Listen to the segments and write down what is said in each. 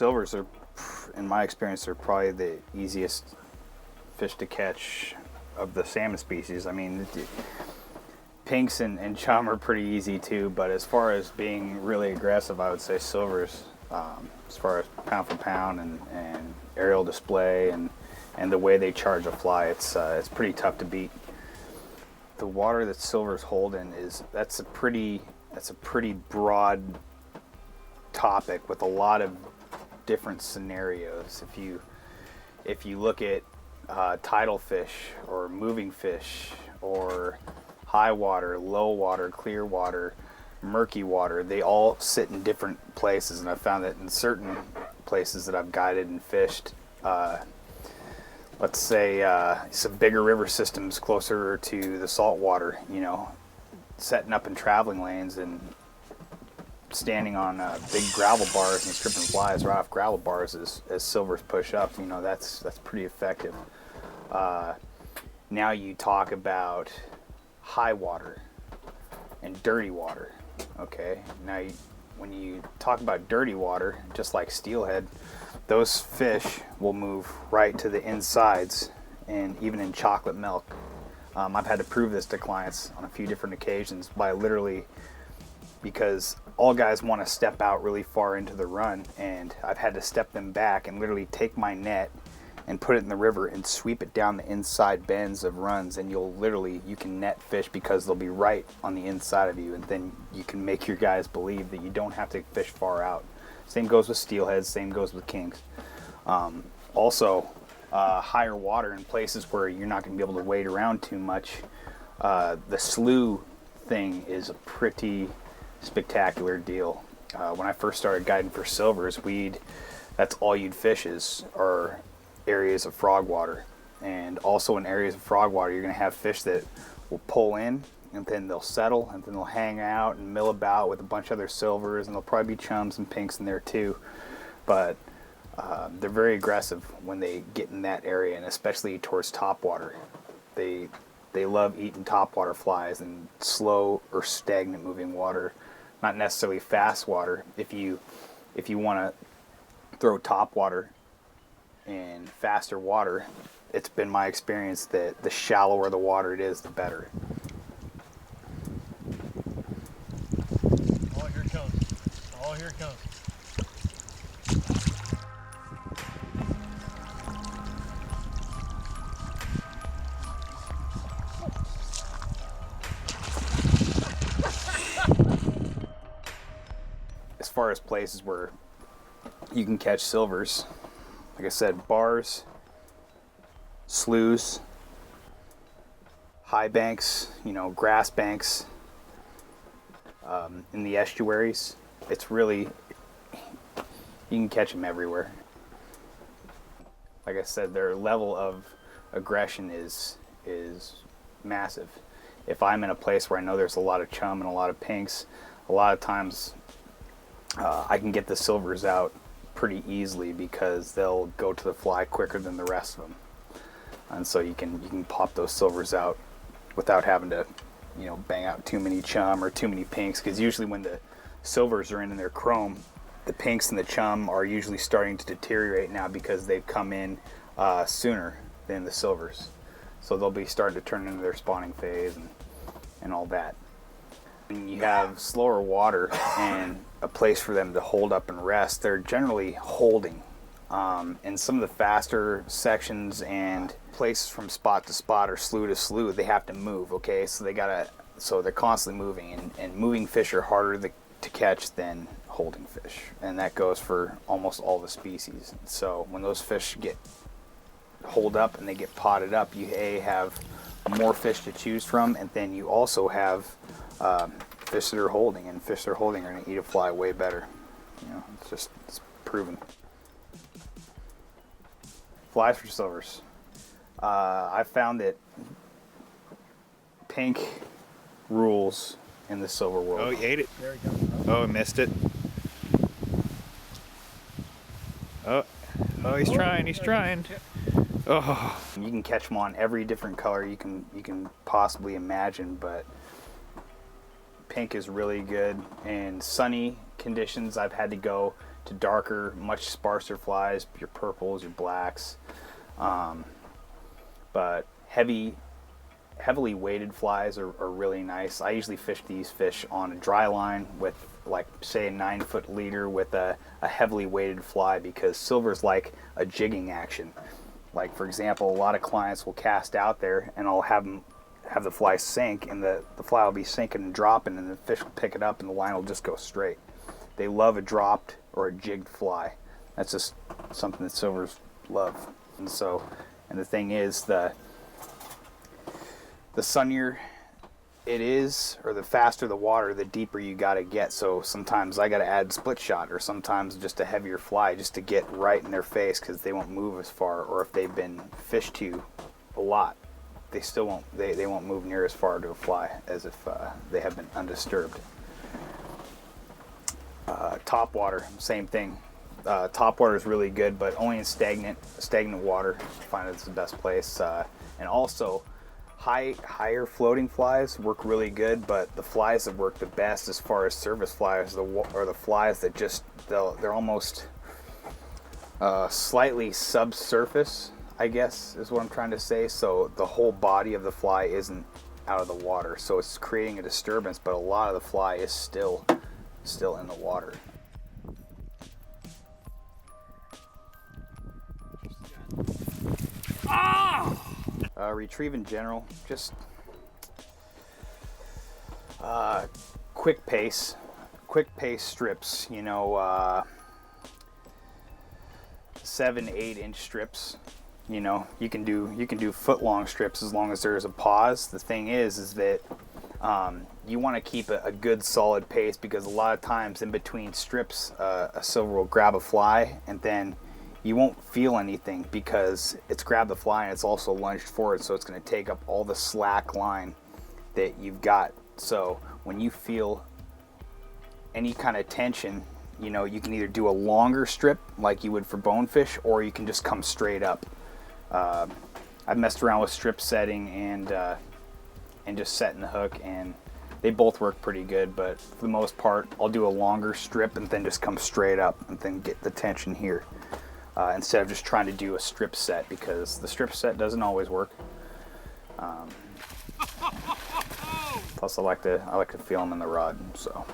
silvers are, in my experience, they're probably the easiest fish to catch of the salmon species. I mean, pinks and chum are pretty easy too, but as far as being really aggressive, I would say silvers, as far as pound for pound and aerial display and the way they charge a fly, it's pretty tough to beat. The water that silvers hold in that's a pretty broad topic with a lot of different scenarios. If you look at tidal fish or moving fish or high water, low water, clear water, murky water, they all sit in different places, and I've found that in certain places that I've guided and fished, let's say some bigger river systems closer to the salt water, you know, setting up in traveling lanes and standing on big gravel bars and stripping flies right off gravel bars as silvers push up, you know, that's pretty effective. Now you talk about high water and dirty water. Okay, now when you talk about dirty water, just like steelhead, those fish will move right to the insides, and even in chocolate milk. I've had to prove this to clients on a few different occasions by literally, because all guys want to step out really far into the run, and I've had to step them back and literally take my net and put it in the river and sweep it down the inside bends of runs, and you can net fish because they'll be right on the inside of you, and then you can make your guys believe that you don't have to fish far out. Same goes with steelheads, same goes with kinks. Also, higher water in places where you're not going to be able to wade around too much. The slough thing is a pretty spectacular deal. When I first started guiding for silvers, that's all you'd fish are areas of frog water. And also in areas of frog water, you're going to have fish that will pull in, and then they'll settle, and then they'll hang out and mill about with a bunch of other silvers, and there'll probably be chums and pinks in there too. But they're very aggressive when they get in that area, and especially towards topwater. They love eating topwater flies and slow or stagnant moving water, not necessarily fast water. If you want to throw topwater in faster water, it's been my experience that the shallower the water it is, the better. Oh, here it comes. Oh, here it comes. As far as places where you can catch silvers, like I said, bars, sloughs, high banks, you know, grass banks, in the estuaries, it's really, you can catch them everywhere. Like I said, their level of aggression is massive. If I'm in a place where I know there's a lot of chum and a lot of pinks, a lot of times I can get the silvers out pretty easily because they'll go to the fly quicker than the rest of them, and so you can pop those silvers out without having to, you know, bang out too many chum or too many pinks, because usually when the silvers are in their chrome, the pinks and the chum are usually starting to deteriorate now because they've come in sooner than the silvers, so they'll be starting to turn into their spawning phase and all that. When you have slower water and a place for them to hold up and rest, they're generally holding. In some of the faster sections and places from spot to spot or slough to slough, they have to move, okay? So they're constantly moving, and moving fish are harder to catch than holding fish. And that goes for almost all the species. So when those fish get holed up and they get potted up, you have more fish to choose from, and then you also have fish that are holding, and fish that are holding are going to eat a fly way better. You know, it's proven. Flies for silvers. I found that pink rules in the silver world. Oh, he ate it. There we go. Oh, I missed it. Oh, he's trying. He's trying. Oh, You can catch them on every different color you can possibly imagine, but pink is really good. In sunny conditions, I've had to go to darker, much sparser flies, your purples, your blacks. But heavily weighted flies are really nice. I usually fish these fish on a dry line with, like, say, a 9-foot leader with a heavily weighted fly, because silver's like a jigging action. Like, for example, a lot of clients will cast out there and I'll have the fly sink, and the fly will be sinking and dropping, and the fish will pick it up and the line will just go straight. They love a dropped or a jigged fly. That's just something that silvers love. And the thing is, the sunnier it is, or the faster the water, the deeper you got to get. So sometimes I got to add split shot, or sometimes just a heavier fly just to get right in their face, because they won't move as far. Or if they've been fished to a lot, they still won't. They won't move near as far to a fly as if they have been undisturbed. Top water, same thing. Top water is really good, but only in stagnant water. I find it's the best place. And also, higher floating flies work really good, but the flies that work the best as far as service flies are the flies that just they're almost slightly subsurface, I guess is what I'm trying to say. So the whole body of the fly isn't out of the water, so it's creating a disturbance, but a lot of the fly is still in the water. Retrieve in general, just quick pace strips, 7-8 inch strips. You can do foot long strips as long as there's a pause. The thing is that you want to keep a good solid pace, because a lot of times in between strips, a silver will grab a fly and then you won't feel anything, because it's grabbed the fly and it's also lunged forward, so it's going to take up all the slack line that you've got. So when you feel any kind of tension, you can either do a longer strip like you would for bonefish, or you can just come straight up. I've messed around with strip setting and just setting the hook, and they both work pretty good, but for the most part I'll do a longer strip and then just come straight up and then get the tension here, instead of just trying to do a strip set, because the strip set doesn't always work. Plus I like to feel them in the rod. So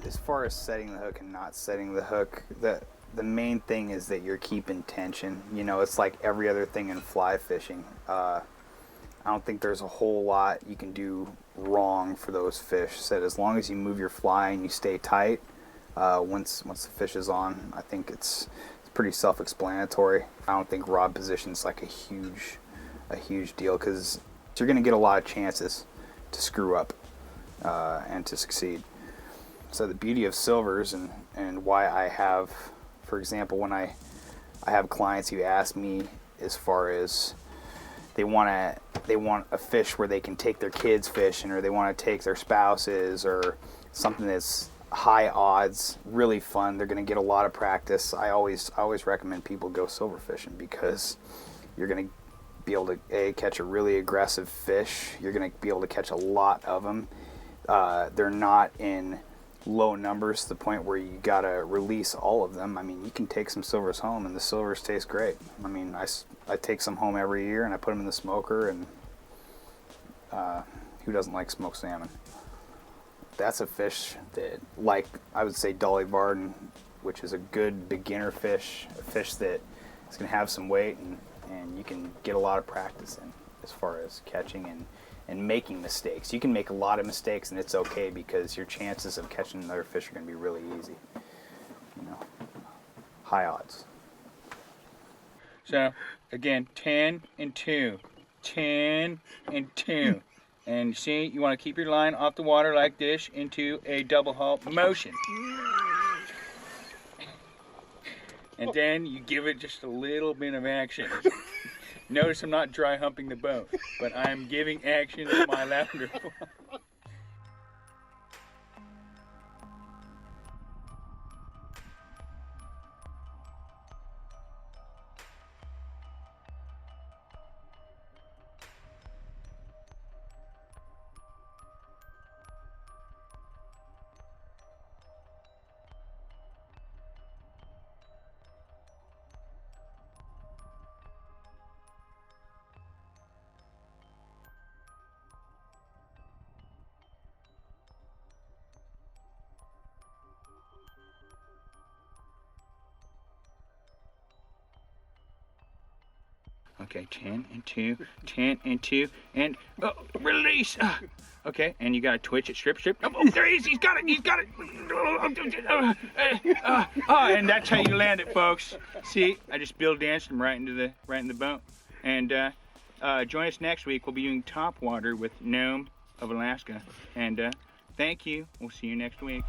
as far as setting the hook and not setting the hook, the main thing is that you're keeping tension. It's like every other thing in fly fishing. I don't think there's a whole lot you can do wrong for those fish. So as long as you move your fly and you stay tight, once the fish is on, I think it's pretty self-explanatory. I don't think rod position is like a huge deal, because you're going to get a lot of chances to screw up and to succeed. So the beauty of silvers and why I have, for example, when I have clients who ask me as far as they want a fish where they can take their kids fishing, or they want to take their spouses, or something that's high odds, really fun, they're going to get a lot of practice. I always recommend people go silver fishing, because you're going to be able to catch a really aggressive fish. You're going to be able to catch a lot of them. They're not in low numbers to the point where you got to release all of them. I mean, you can take some silvers home and the silvers taste great. I mean, I take some home every year and I put them in the smoker, and who doesn't like smoked salmon? That's a fish that, like, I would say Dolly Varden, which is a good beginner fish, a fish that is going to have some weight and you can get a lot of practice in as far as catching and making mistakes. You can make a lot of mistakes and it's okay, because your chances of catching another fish are going to be really easy. High odds. So, again, 10 and 2. 10 and 2. And see, you want to keep your line off the water like this into a double haul motion. And then you give it just a little bit of action. Notice I'm not dry humping the boat, but I'm giving action to my lavender fly. Okay, 10 and 2, 10 and 2, and release. Okay, and you gotta twitch it, strip. Oh, there he is. He's got it. And that's how you land it, folks. See, I just Bill danced him right in the boat. And join us next week. We'll be doing top water with Gnome of Alaska. And thank you. We'll see you next week.